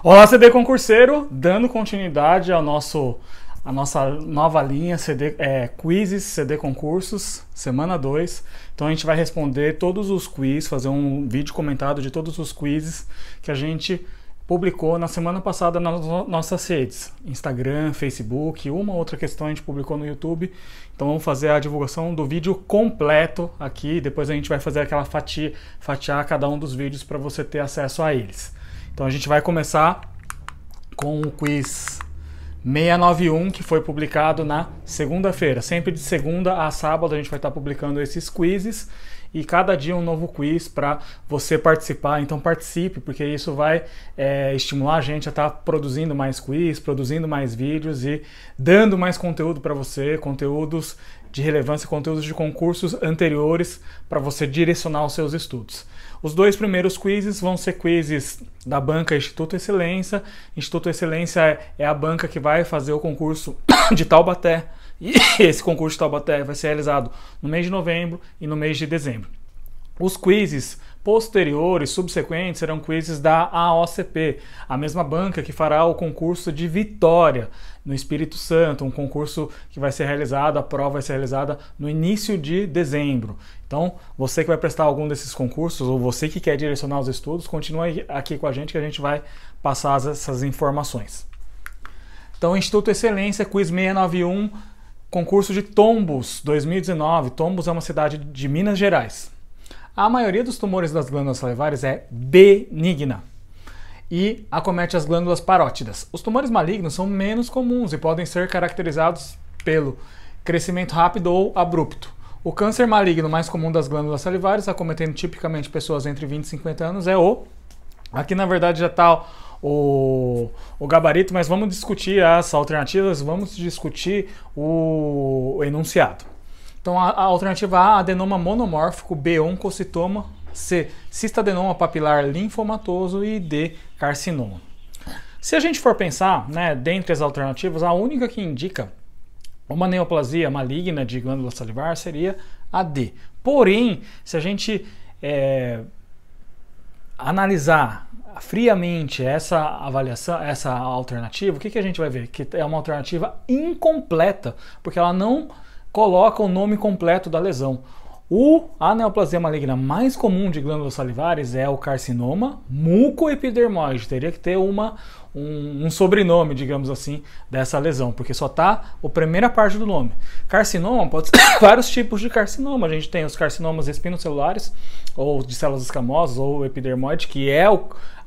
Olá, CD concurseiro, dando continuidade à nossa nova linha Quizzes CD Concursos, semana 2. Então a gente vai responder todos os quizzes, fazer um vídeo comentado de todos os quizzes que a gente publicou na semana passada nas nossas redes, Instagram, Facebook, uma outra questão a gente publicou no YouTube. Então vamos fazer a divulgação do vídeo completo aqui, depois a gente vai fazer aquela fatiar cada um dos vídeos para você ter acesso a eles. Então a gente vai começar com o quiz 691, que foi publicado na segunda-feira. Sempre de segunda a sábado a gente vai estar publicando esses quizzes e cada dia um novo quiz para você participar. Então participe, porque isso vai estimular a gente a estar produzindo mais quiz, produzindo mais vídeos e dando mais conteúdo para você, conteúdos de relevância, conteúdos de concursos anteriores para você direcionar os seus estudos. Os dois primeiros quizzes vão ser quizzes da banca Instituto Excelência. Instituto Excelência é a banca que vai fazer o concurso de Taubaté. E esse concurso de Taubaté vai ser realizado no mês de novembro e no mês de dezembro. Os quizzes posteriores, subsequentes, serão quizzes da AOCP, a mesma banca que fará o concurso de Vitória, no Espírito Santo, um concurso que vai ser realizado, a prova vai ser realizada no início de dezembro. Então, você que vai prestar algum desses concursos, ou você que quer direcionar os estudos, continue aqui com a gente que a gente vai passar essas informações. Então, Instituto Excelência, quiz 691, concurso de Tombos 2019. Tombos é uma cidade de Minas Gerais. A maioria dos tumores das glândulas salivares é benigna e acomete as glândulas parótidas. Os tumores malignos são menos comuns e podem ser caracterizados pelo crescimento rápido ou abrupto. O câncer maligno mais comum das glândulas salivares, acometendo tipicamente pessoas entre 20 e 50 anos, é o... Aqui na verdade já está o gabarito, mas vamos discutir as alternativas, vamos discutir o enunciado. Então a alternativa A, adenoma monomórfico, B, oncocitoma, C, cistadenoma papilar linfomatoso e D, carcinoma. Se a gente for pensar, né, dentre as alternativas, a única que indica uma neoplasia maligna de glândula salivar seria a D. Porém, se a gente analisar friamente essa avaliação, essa alternativa, o que a gente vai ver? Que é uma alternativa incompleta, porque ela não coloca o nome completo da lesão. A neoplasia maligna mais comum de glândulas salivares é o carcinoma mucoepidermoide. Teria que ter um sobrenome, digamos assim, dessa lesão, porque só está a primeira parte do nome. Carcinoma pode ser vários tipos de carcinoma. A gente tem os carcinomas espinocelulares, ou de células escamosas, ou epidermoide, que é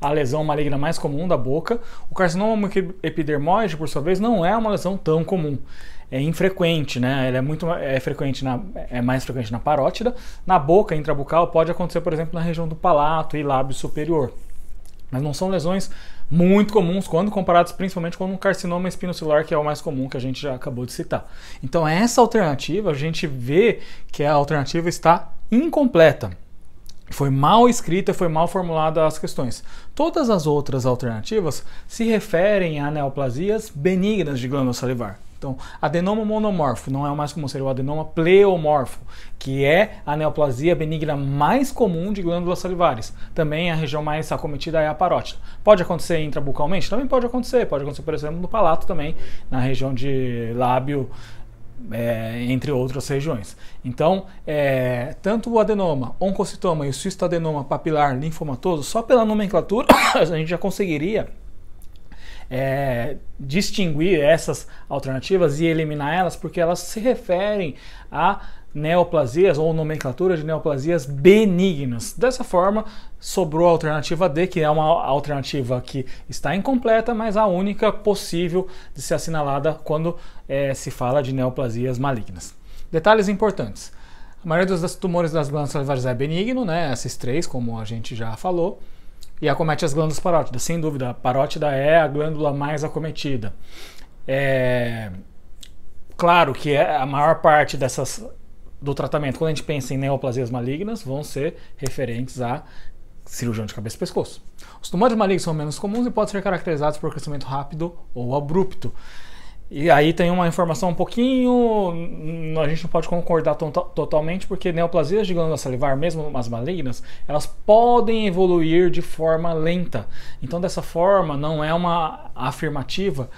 a lesão maligna mais comum da boca. O carcinoma mucoepidermoide, por sua vez, não é uma lesão tão comum. É infrequente, né? Ele é mais frequente na parótida. Na boca intrabucal pode acontecer, por exemplo, na região do palato e lábio superior. Mas não são lesões muito comuns quando comparados principalmente com um carcinoma espinocelular, que é o mais comum, que a gente já acabou de citar. Então essa alternativa, a gente vê que a alternativa está incompleta. Foi mal escrita, foi mal formulada as questões. Todas as outras alternativas se referem a neoplasias benignas de glândula salivar. Então, adenoma monomorfo não é o mais comum, seria o adenoma pleomorfo, que é a neoplasia benigna mais comum de glândulas salivares. Também a região mais acometida é a parótida. Pode acontecer intrabucalmente? Também pode acontecer, por exemplo, no palato também, na região de lábio, entre outras regiões. Então, tanto o adenoma, oncocitoma e o cistadenoma papilar linfomatoso, só pela nomenclatura a gente já conseguiria distinguir essas alternativas e eliminar elas, porque elas se referem a neoplasias ou nomenclatura de neoplasias benignas. Dessa forma, sobrou a alternativa D, que é uma alternativa que está incompleta, mas a única possível de ser assinalada quando se fala de neoplasias malignas. Detalhes importantes. A maioria dos tumores das glândulas salivares é benigno, né? Esses três, como a gente já falou. E acomete as glândulas parótidas. Sem dúvida, a parótida é a glândula mais acometida. Claro que a maior parte do tratamento, quando a gente pensa em neoplasias malignas, vão ser referentes a cirurgião de cabeça e pescoço. Os tumores malignos são menos comuns e podem ser caracterizados por crescimento rápido ou abrupto. E aí tem uma informação um pouquinho, a gente não pode concordar totalmente, porque neoplasias de glândula salivar, mesmo as malignas, elas podem evoluir de forma lenta. Então dessa forma não é uma afirmativa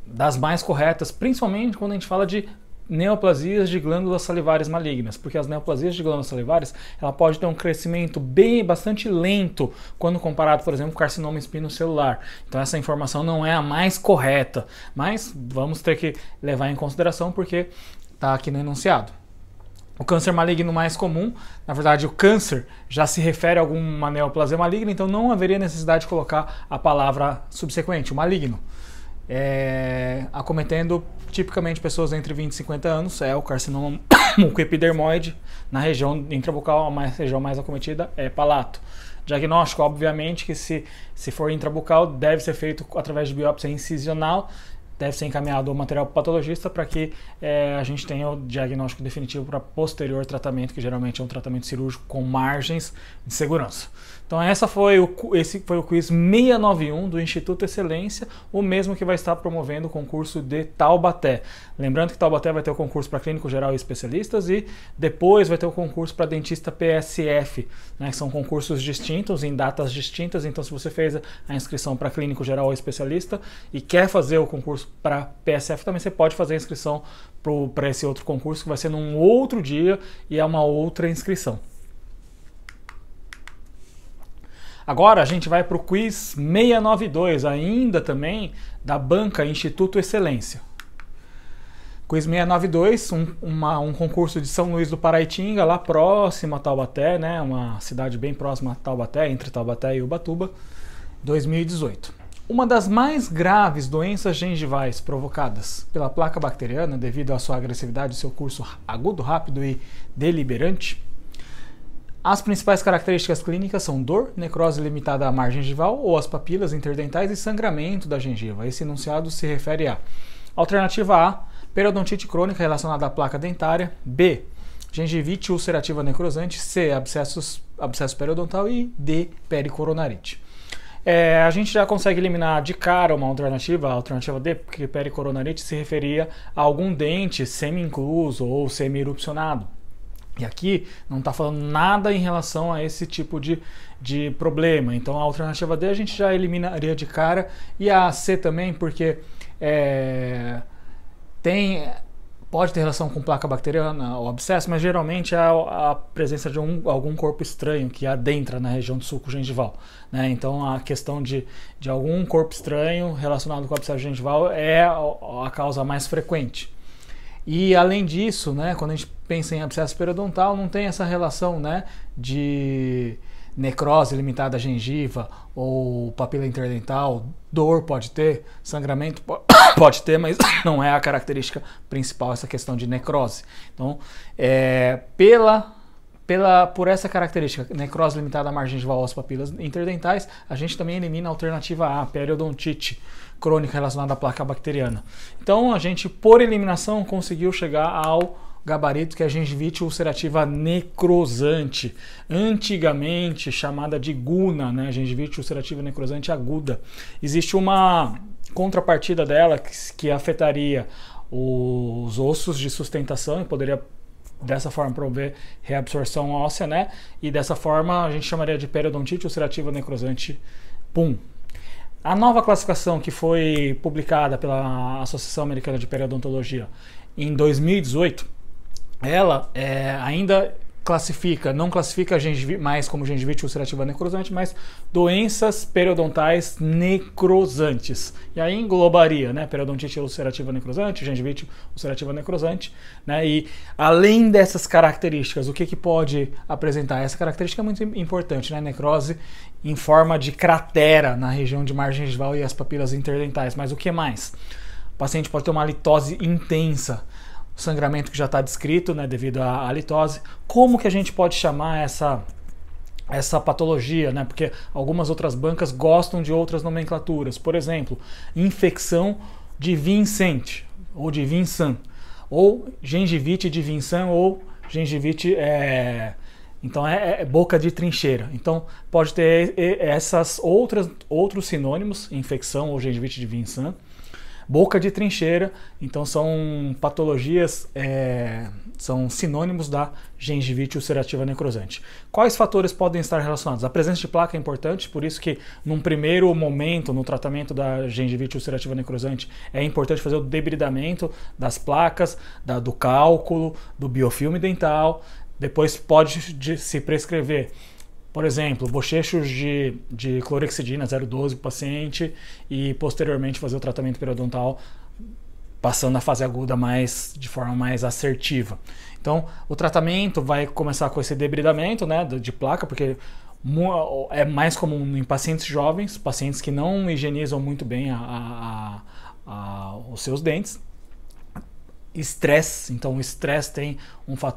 das mais corretas, principalmente quando a gente fala de neoplasias de glândulas salivares malignas, porque as neoplasias de glândulas salivares ela pode ter um crescimento bastante lento quando comparado, por exemplo, com carcinoma espinocelular. Então essa informação não é a mais correta, mas vamos ter que levar em consideração porque está aqui no enunciado. O câncer maligno mais comum, na verdade o câncer já se refere a alguma neoplasia maligna, então não haveria necessidade de colocar a palavra subsequente, o maligno. Acometendo tipicamente pessoas entre 20 e 50 anos, é o carcinoma mucoepidermoide, na região intrabucal, a região mais acometida é palato. Diagnóstico, obviamente, que se for intrabucal, deve ser feito através de biópsia incisional, deve ser encaminhado ao material patologista para que a gente tenha o diagnóstico definitivo para posterior tratamento, que geralmente é um tratamento cirúrgico com margens de segurança. Então esse foi o quiz 691 do Instituto Excelência, o mesmo que vai estar promovendo o concurso de Taubaté. Lembrando que Taubaté vai ter o concurso para clínico geral e especialistas e depois vai ter o concurso para dentista PSF, né, que são concursos distintos, em datas distintas. Então se você fez a inscrição para clínico geral ou especialista e quer fazer o concurso para PSF, também você pode fazer a inscrição para esse outro concurso, que vai ser num outro dia e é uma outra inscrição. Agora a gente vai para o quiz 692, ainda também da banca Instituto Excelência. Quiz 692, um concurso de São Luís do Paraitinga, lá próximo a Taubaté, né? Uma cidade bem próxima a Taubaté, entre Taubaté e Ubatuba, 2018. Uma das mais graves doenças gengivais provocadas pela placa bacteriana, devido à sua agressividade e seu curso agudo, rápido e deliberante. As principais características clínicas são dor, necrose limitada à margem gengival ou às papilas interdentais e sangramento da gengiva. Esse enunciado se refere a alternativa A, periodontite crônica relacionada à placa dentária, B, gengivite ulcerativa necrosante, C, abscesso periodontal e D, pericoronarite. A gente já consegue eliminar de cara uma alternativa, a alternativa D, porque pericoronarite se referia a algum dente semi-incluso ou semi-erupcionado. E aqui não está falando nada em relação a esse tipo de problema. Então a alternativa D a gente já eliminaria de cara. E a C também, porque pode ter relação com placa bacteriana ou abscesso, mas geralmente é a presença de algum corpo estranho que adentra na região do sulco gengival, né? Então a questão de algum corpo estranho relacionado com o abscesso gengival é a causa mais frequente. E além disso, né, quando a gente pensa em abscesso periodontal, não tem essa relação, né, de necrose limitada à gengiva ou papila interdental. Dor pode ter, sangramento pode ter, mas não é a característica principal essa questão de necrose. Então, por essa característica, necrose limitada à margem gengival ou às papilas interdentais, a gente também elimina a alternativa A, periodontite crônica relacionada à placa bacteriana. Então a gente, por eliminação, conseguiu chegar ao gabarito que é a gengivite ulcerativa necrosante, antigamente chamada de GUNA, né? Gengivite ulcerativa necrosante aguda. Existe uma contrapartida dela que afetaria os ossos de sustentação e poderia dessa forma promover reabsorção óssea, né? E dessa forma a gente chamaria de periodontite ulcerativa necrosante PUM. A nova classificação que foi publicada pela Associação Americana de Periodontologia em 2018, ela ainda não classifica mais como gengivite ulcerativa necrosante, mas doenças periodontais necrosantes. E aí englobaria, né, periodontite ulcerativa necrosante, gengivite ulcerativa necrosante, né? E além dessas características, o que pode apresentar? Essa característica é muito importante, né? Necrose em forma de cratera na região de margem gengival e as papilas interdentais. Mas o que mais? O paciente pode ter uma litose intensa, sangramento que já está descrito, né, devido à litose. Como que a gente pode chamar essa patologia, né? Porque algumas outras bancas gostam de outras nomenclaturas. Por exemplo, infecção de Vincent ou de Vincent, ou gengivite de Vincent, ou gengivite então boca de trincheira. Então pode ter outros sinônimos, infecção ou gengivite de Vincent. boca de trincheira, então são patologias, são sinônimos da gengivite ulcerativa necrosante. Quais fatores podem estar relacionados? A presença de placa é importante, por isso que num primeiro momento, no tratamento da gengivite ulcerativa necrosante, é importante fazer o debridamento das placas, do cálculo, do biofilme dental. Depois pode se prescrever, por exemplo, bochechos de clorexidina 0,12 para o paciente e posteriormente fazer o tratamento periodontal passando na fase aguda de forma mais assertiva. Então, o tratamento vai começar com esse debridamento, né, de placa, porque é mais comum em pacientes jovens, pacientes que não higienizam muito bem os seus dentes. Estresse, então o estresse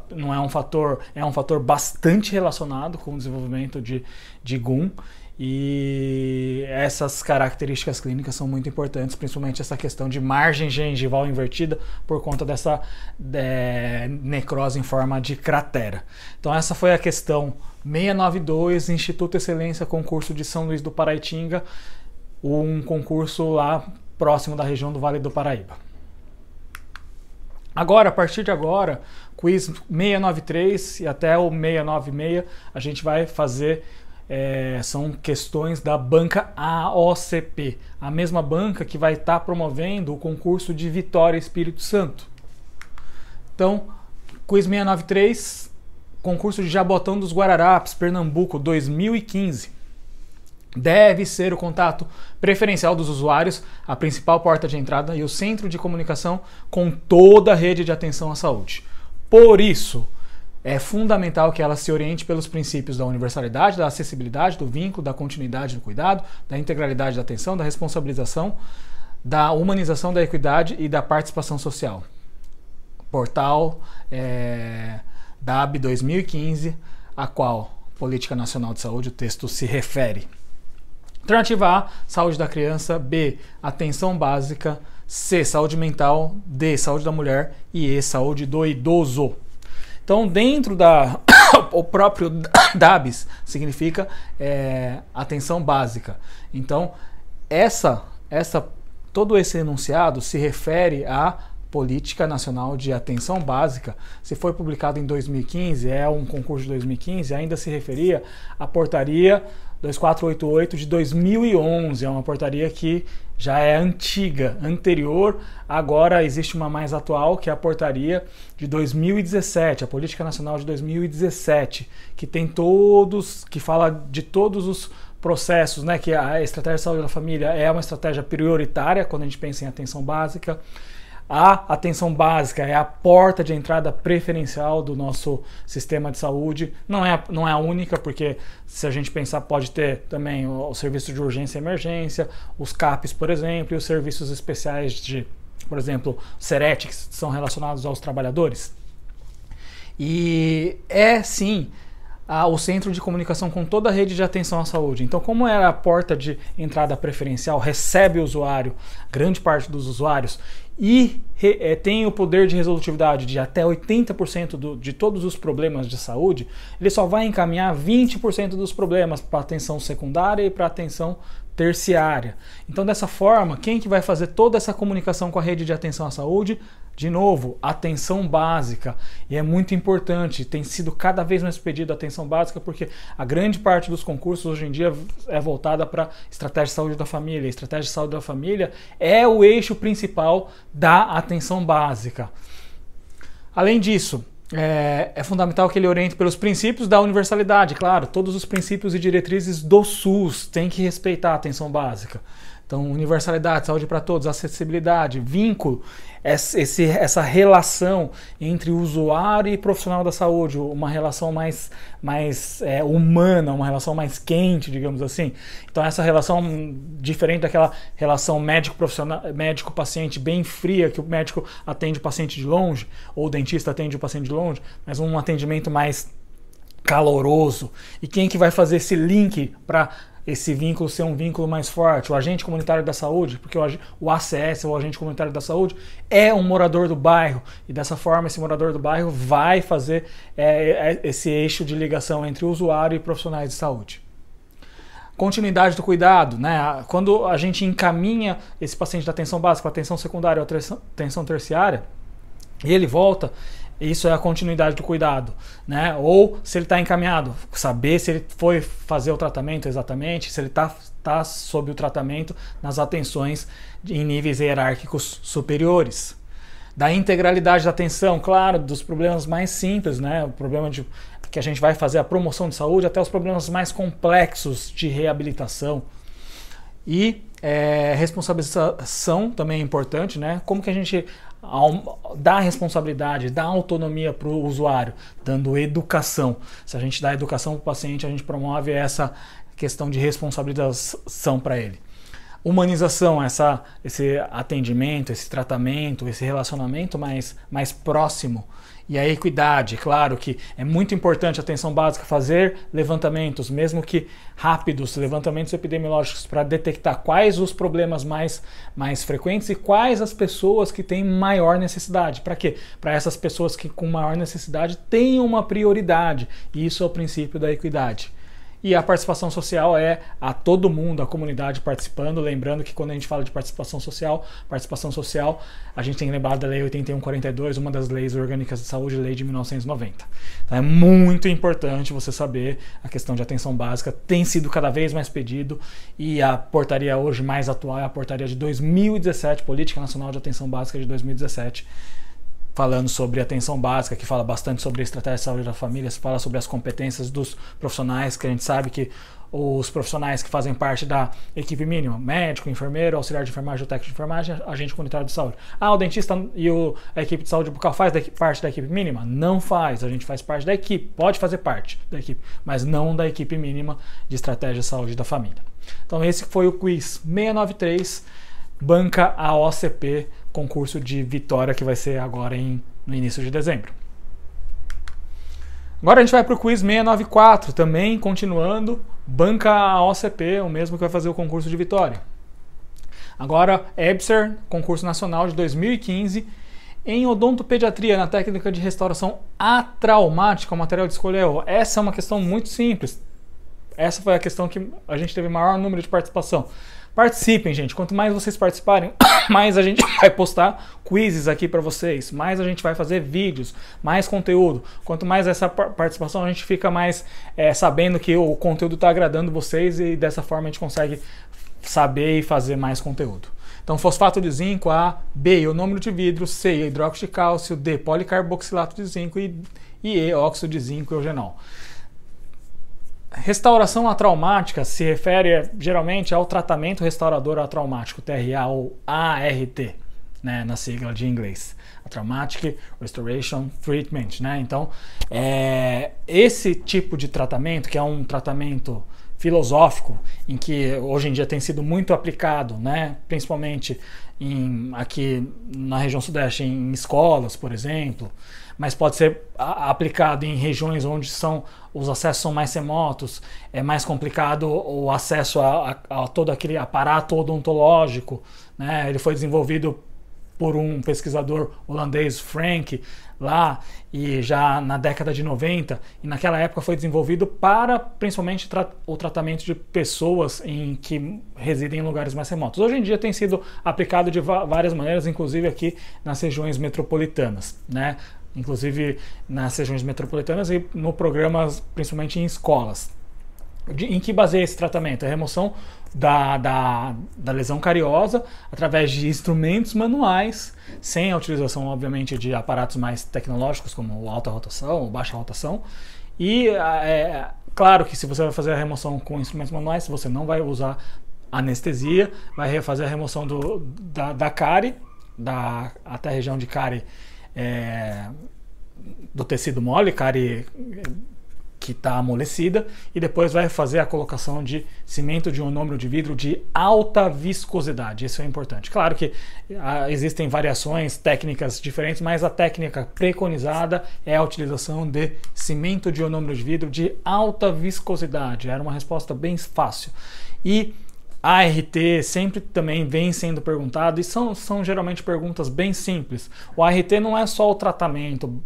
não é um fator, é um fator bastante relacionado com o desenvolvimento de GUM, e essas características clínicas são muito importantes, principalmente essa questão de margem gengival invertida por conta dessa necrose em forma de cratera. Então essa foi a questão 692, Instituto Excelência, concurso de São Luís do Paraitinga, um concurso lá próximo da região do Vale do Paraíba. Agora, a partir de agora, quiz 693 e até o 696, a gente vai fazer, são questões da banca AOCP, a mesma banca que vai estar promovendo o concurso de Vitória Espírito Santo. Então, quiz 693, concurso de Jabotão dos Guararapes, Pernambuco, 2015. Deve ser o contato preferencial dos usuários, a principal porta de entrada e o centro de comunicação com toda a rede de atenção à saúde. Por isso, é fundamental que ela se oriente pelos princípios da universalidade, da acessibilidade, do vínculo, da continuidade do cuidado, da integralidade da atenção, da responsabilização, da humanização, da equidade e da participação social. Portal DAB 2015, a qual Política Nacional de Saúde, o texto se refere. Alternativa A, saúde da criança. B, atenção básica. C, saúde mental. D, saúde da mulher. E E, saúde do idoso. Então, dentro o próprio DABS significa atenção básica. Então, todo esse enunciado se refere à Política Nacional de Atenção Básica. Se foi publicado em 2015, é um concurso de 2015, ainda se referia à portaria 2488 de 2011, é uma portaria que já é antiga, anterior. Agora existe uma mais atual, que é a portaria de 2017, a Política Nacional de 2017, que fala de todos os processos, né, que a estratégia de saúde da família é uma estratégia prioritária quando a gente pensa em atenção básica. A atenção básica é a porta de entrada preferencial do nosso sistema de saúde. Não é a única, porque se a gente pensar, pode ter também o serviço de urgência e emergência, os CAPs, por exemplo, e os serviços especiais de, por exemplo, SERET, que são relacionados aos trabalhadores. E sim, o centro de comunicação com toda a rede de atenção à saúde. Então, como é a porta de entrada preferencial, recebe o usuário, grande parte dos usuários, e tem o poder de resolutividade de até 80% de todos os problemas de saúde, ele só vai encaminhar 20% dos problemas para atenção secundária e para atenção terciária. Então, dessa forma, quem que vai fazer toda essa comunicação com a rede de atenção à saúde? De novo, atenção básica. E é muito importante, tem sido cada vez mais pedido a atenção básica, porque a grande parte dos concursos hoje em dia é voltada para estratégia de saúde da família. A estratégia de saúde da família é o eixo principal da atenção básica. Além disso, é fundamental que ele oriente pelos princípios da universalidade. Claro, todos os princípios e diretrizes do SUS têm que respeitar a atenção básica. Então, universalidade, saúde para todos, acessibilidade, vínculo, essa relação entre usuário e profissional da saúde, uma relação mais humana, uma relação mais quente, digamos assim. Então, essa relação diferente daquela relação médico-paciente bem fria, que o médico atende o paciente de longe, ou o dentista atende o paciente de longe, mas um atendimento mais caloroso. E quem que vai fazer esse link para esse vínculo ser um vínculo mais forte? O agente comunitário da saúde, porque o ACS, o agente comunitário da saúde, é um morador do bairro, e dessa forma esse morador do bairro vai fazer esse eixo de ligação entre usuário e profissionais de saúde. Continuidade do cuidado, né? Quando a gente encaminha esse paciente da atenção básica para atenção secundária ou atenção terciária, e ele volta, isso é a continuidade do cuidado, né? Ou se ele está encaminhado, saber se ele foi fazer o tratamento exatamente, se ele está sob o tratamento nas atenções em níveis hierárquicos superiores. Da integralidade da atenção, claro, dos problemas mais simples, né? O problema que a gente vai fazer a promoção de saúde, até os problemas mais complexos de reabilitação. E responsabilização também é importante, né? Como que a gente dá responsabilidade, dá autonomia para o usuário, dando educação. Se a gente dá educação para o paciente, a gente promove essa questão de responsabilização para ele. Humanização, esse atendimento, esse tratamento, esse relacionamento mais próximo. E a equidade, claro que é muito importante a atenção básica fazer levantamentos, mesmo que rápidos, levantamentos epidemiológicos para detectar quais os problemas mais frequentes e quais as pessoas que têm maior necessidade. Para quê? Para essas pessoas que com maior necessidade tenham uma prioridade. E isso é o princípio da equidade. E a participação social é a todo mundo, a comunidade participando. Lembrando que quando a gente fala de participação social, a gente tem que lembrar da Lei 8142, uma das leis orgânicas de saúde, lei de 1990. Então é muito importante você saber a questão de atenção básica, tem sido cada vez mais pedido, e a portaria hoje mais atual é a portaria de 2017, Política Nacional de Atenção Básica de 2017, falando sobre atenção básica, que fala bastante sobre a estratégia de saúde da família, fala sobre as competências dos profissionais, que a gente sabe que os profissionais que fazem parte da equipe mínima, médico, enfermeiro, auxiliar de enfermagem, ou técnico de enfermagem, agente comunitário de saúde. O dentista e a equipe de saúde bucal faz parte da equipe mínima? Não faz, a gente faz parte da equipe, pode fazer parte da equipe, mas não da equipe mínima de estratégia de saúde da família. Então esse foi o quiz 693, banca a OCP, concurso de Vitória, que vai ser agora no início de dezembro. Agora a gente vai para o quiz 694, também continuando, banca a OCP, o mesmo que vai fazer o concurso de Vitória. Agora, EBSER, concurso nacional de 2015, em odontopediatria, na técnica de restauração atraumática, o material de escolha é essa é uma questão muito simples. Essa foi a questão que a gente teve maior número de participação. Participem, gente. Quanto mais vocês participarem, mais a gente vai postar quizzes aqui para vocês, mais a gente vai fazer vídeos, mais conteúdo. Quanto mais essa participação, a gente fica mais sabendo que o conteúdo está agradando vocês, e dessa forma a gente consegue saber e fazer mais conteúdo. Então, fosfato de zinco, A, B, ionômero de vidro, C, hidróxido de cálcio, D, policarboxilato de zinco e E, óxido de zinco e eugenol. Restauração atraumática se refere geralmente ao tratamento restaurador atraumático, TRA ou ART, né, na sigla de inglês. Traumatic Restoration Treatment, né? Então, esse tipo de tratamento, que é um tratamento filosófico, em que hoje em dia tem sido muito aplicado, né, principalmente aqui na região sudeste, em escolas, por exemplo, mas pode ser aplicado em regiões onde os acessos são mais remotos, é mais complicado o acesso a todo aquele aparato odontológico, né? Ele foi desenvolvido por um pesquisador holandês, Frank, lá, e já na década de 90, e naquela época foi desenvolvido para principalmente o tratamento de pessoas que residem em lugares mais remotos. Hoje em dia tem sido aplicado de várias maneiras, inclusive aqui nas regiões metropolitanas, né? Inclusive nas regiões metropolitanas e no programa, principalmente em escolas. Em que baseia esse tratamento? A remoção da lesão cariosa através de instrumentos manuais, sem a utilização, obviamente, de aparatos mais tecnológicos, como alta rotação ou baixa rotação. E claro que se você vai fazer a remoção com instrumentos manuais, você não vai usar anestesia, vai fazer a remoção da cárie, até a região de cárie do tecido mole, cárie que está amolecida, e depois vai fazer a colocação de cimento de ionômero de vidro de alta viscosidade. Isso é importante. Claro que existem variações técnicas diferentes, mas a técnica preconizada é a utilização de cimento de ionômero de vidro de alta viscosidade. Era uma resposta bem fácil. E ART sempre também vem sendo perguntado, e são geralmente perguntas bem simples. O ART não é só o tratamento,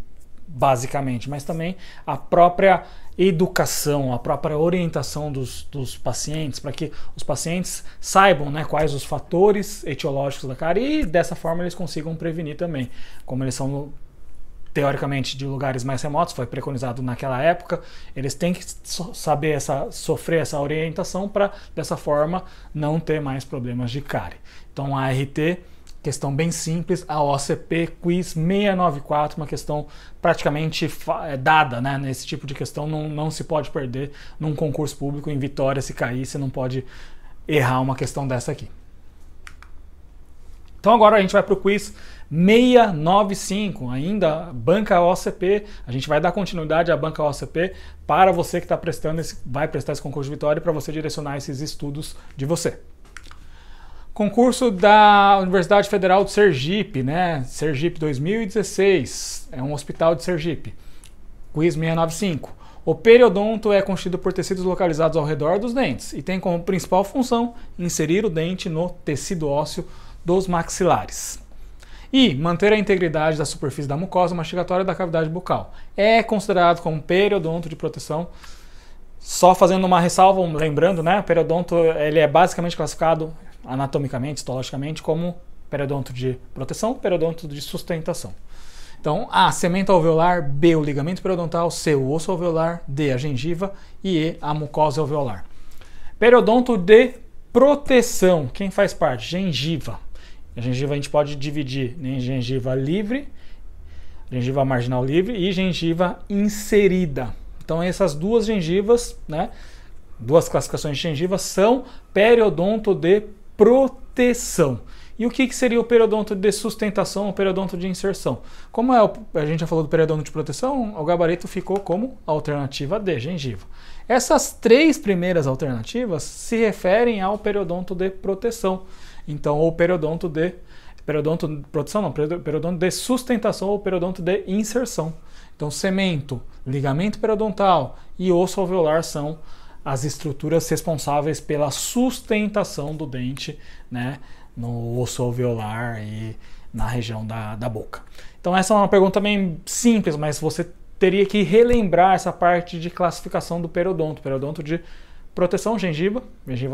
basicamente, mas também a própria educação, a própria orientação dos pacientes, para que os pacientes saibam, né, quais os fatores etiológicos da cárie e dessa forma eles consigam prevenir também. Como eles são teoricamente de lugares mais remotos, foi preconizado naquela época, eles têm que saber sofrer essa orientação para dessa forma não ter mais problemas de cárie. Então a ART, questão bem simples, a OCP Quiz 694, uma questão praticamente dada, né? Nesse tipo de questão não se pode perder num concurso público. Em Vitória, se cair, você não pode errar uma questão dessa aqui. Então agora a gente vai para o Quiz 695, ainda banca OCP. A gente vai dar continuidade à banca OCP para você que está vai prestar esse concurso de Vitória, para você direcionar esses estudos de você. Concurso da Universidade Federal de Sergipe, né? Sergipe 2016, é um hospital de Sergipe. Quiz 695. O periodonto é constituído por tecidos localizados ao redor dos dentes e tem como principal função inserir o dente no tecido ósseo dos maxilares e manter a integridade da superfície da mucosa mastigatória da cavidade bucal. É considerado como periodonto de proteção. Só fazendo uma ressalva, lembrando, né? O periodonto ele é basicamente classificado anatomicamente, histologicamente, como periodonto de proteção, periodonto de sustentação. Então, A, cemento alveolar, B, o ligamento periodontal, C, o osso alveolar, D, a gengiva e E, a mucosa alveolar. Periodonto de proteção, quem faz parte? Gengiva. A gengiva a gente pode dividir em gengiva livre, gengiva marginal livre e gengiva inserida. Então, essas duas gengivas, né, duas classificações de gengiva são periodonto de proteção. E o que seria o periodonto de sustentação ou periodonto de inserção? Como a gente já falou do periodonto de proteção, o gabarito ficou como alternativa D, gengiva. Essas três primeiras alternativas se referem ao periodonto de proteção. Então, ou periodonto de proteção, não, periodonto de sustentação ou periodonto de inserção. Então, cemento, ligamento periodontal e osso alveolar são as estruturas responsáveis pela sustentação do dente, né, no osso alveolar e na região da boca. Então essa é uma pergunta bem simples, mas você teria que relembrar essa parte de classificação do periodonto. Periodonto de proteção, gengiva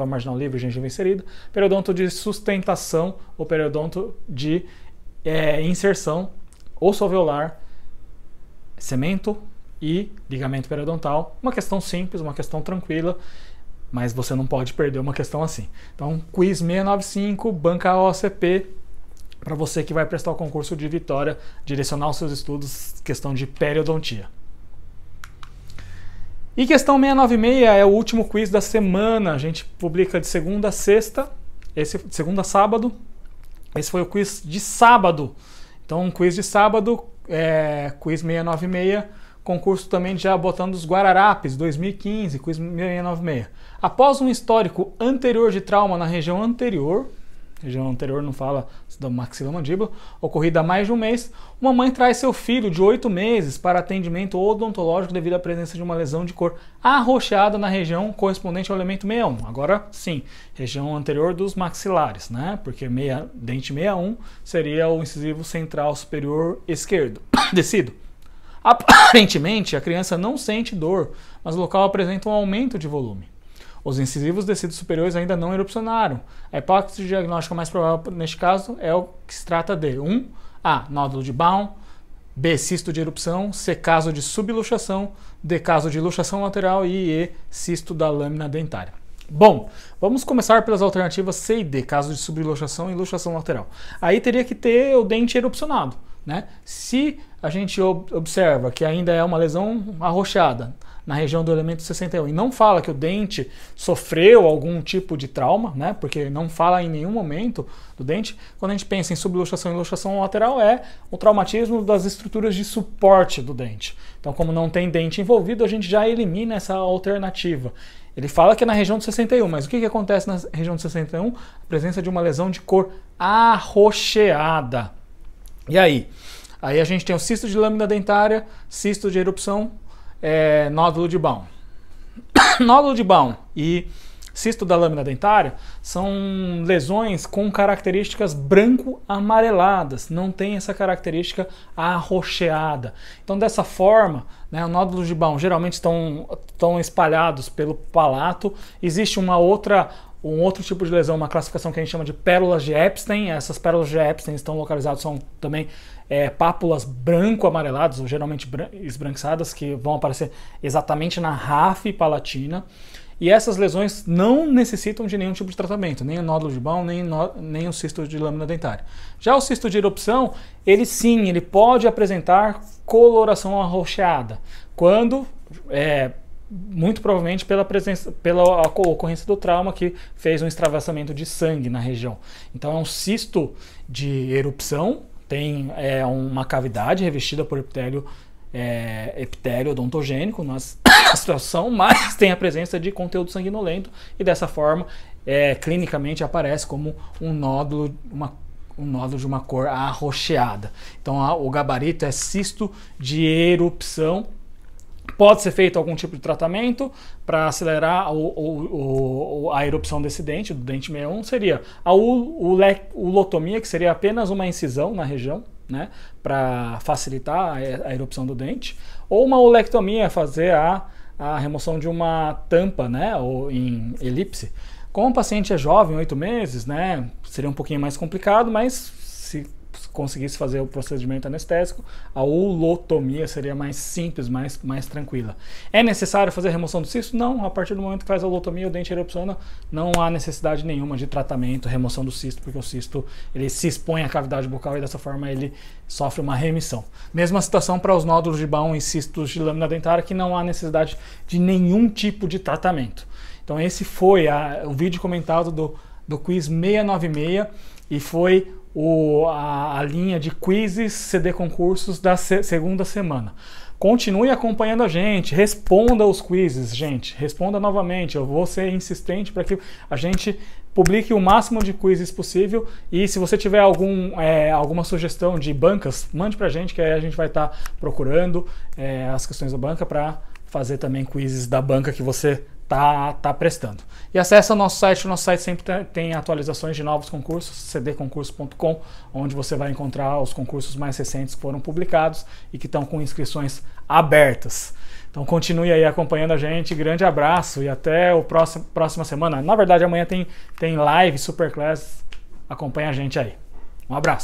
marginal livre, gengiva inserida. Periodonto de sustentação ou periodonto de inserção, osso alveolar, cemento e ligamento periodontal. Uma questão simples, uma questão tranquila, mas você não pode perder uma questão assim. Então, Quiz 695, banca OCP, para você que vai prestar o concurso de Vitória, direcionar os seus estudos, questão de periodontia. E questão 696 é o último quiz da semana. A gente publica de segunda a sexta, segunda a sábado. Esse foi o quiz de sábado. Então, um quiz de sábado, quiz 696, concurso também já botando os Guararapes, 2015, quiz 696. Após um histórico anterior de trauma na região anterior não fala da maxilamandíbula, ocorrida há mais de um mês, uma mãe traz seu filho de 8 meses para atendimento odontológico devido à presença de uma lesão de cor arroxeada na região correspondente ao elemento 61. Agora sim, região anterior dos maxilares, né? Porque dente 61 seria o incisivo central superior esquerdo. Descido. Aparentemente, a criança não sente dor, mas o local apresenta um aumento de volume. Os incisivos descidos superiores ainda não erupcionaram. A hipótese diagnóstica mais provável neste caso é o que se trata de 1. A. Nódulo de Baum. B. Cisto de erupção. C. Caso de subluxação. D. Caso de luxação lateral. E E. Cisto da lâmina dentária. Bom, vamos começar pelas alternativas C e D, caso de subluxação e luxação lateral. Aí teria que ter o dente erupcionado, né? Se a gente observa que ainda é uma lesão arroxeada na região do elemento 61 e não fala que o dente sofreu algum tipo de trauma, né? Porque não fala em nenhum momento do dente. Quando a gente pensa em subluxação e luxação lateral, é o traumatismo das estruturas de suporte do dente. Então, como não tem dente envolvido, a gente já elimina essa alternativa. Ele fala que é na região do 61, mas o que acontece na região do 61? A presença de uma lesão de cor arroxeada. E aí? Aí a gente tem o cisto de lâmina dentária, cisto de erupção, nódulo de Baum. Nódulo de Baum e Cisto da lâmina dentária são lesões com características branco-amareladas, não tem essa característica arroxeada. Então, dessa forma, né, os nódulos de Baum geralmente estão espalhados pelo palato. Existe um outro tipo de lesão, uma classificação que a gente chama de pérolas de Epstein. Essas pérolas de Epstein estão localizadas, são também pápulas branco-amareladas, ou geralmente esbranquiçadas, que vão aparecer exatamente na ráfide palatina. E essas lesões não necessitam de nenhum tipo de tratamento, nem o nódulo de Baum, nem o cisto de lâmina dentária. Já o cisto de erupção, ele sim, ele pode apresentar coloração arroxeada, quando, muito provavelmente pela ocorrência do trauma que fez um extravasamento de sangue na região. Então é um cisto de erupção, tem uma cavidade revestida por epitélio odontogênico na situação, mas tem a presença de conteúdo sanguinolento e dessa forma clinicamente aparece como um nódulo de uma cor arroxeada. Então o gabarito é cisto de erupção. Pode ser feito algum tipo de tratamento para acelerar a erupção desse dente, do dente 61, seria a ulotomia, que seria apenas uma incisão na região, né, para facilitar a erupção do dente, ou uma olectomia, fazer a remoção de uma tampa, né, ou em elipse. Como o paciente é jovem, 8 meses, né, seria um pouquinho mais complicado, mas se conseguisse fazer o procedimento anestésico, a ulotomia seria mais simples, mais tranquila. É necessário fazer a remoção do cisto? Não, a partir do momento que faz a ulotomia, o dente erupciona, não há necessidade nenhuma de tratamento, remoção do cisto, porque o cisto ele se expõe à cavidade bucal e dessa forma ele sofre uma remissão. Mesma situação para os nódulos de Baum e cistos de lâmina dentária, que não há necessidade de nenhum tipo de tratamento. Então esse foi o vídeo comentado do quiz 696 e foi a linha de quizzes CD concursos da segunda semana. Continue acompanhando a gente, responda os quizzes, gente, responda novamente. Eu vou ser insistente para que a gente publique o máximo de quizzes possível, e se você tiver alguma sugestão de bancas, mande pra gente, que aí a gente vai estar procurando as questões da banca para fazer também quizzes da banca que você tá prestando. E acesse o nosso site sempre tem atualizações de novos concursos, cdconcurso.com, onde você vai encontrar os concursos mais recentes que foram publicados e que estão com inscrições abertas. Então continue aí acompanhando a gente, grande abraço e até a próxima semana. Na verdade amanhã tem live Superclass, acompanha a gente aí. Um abraço.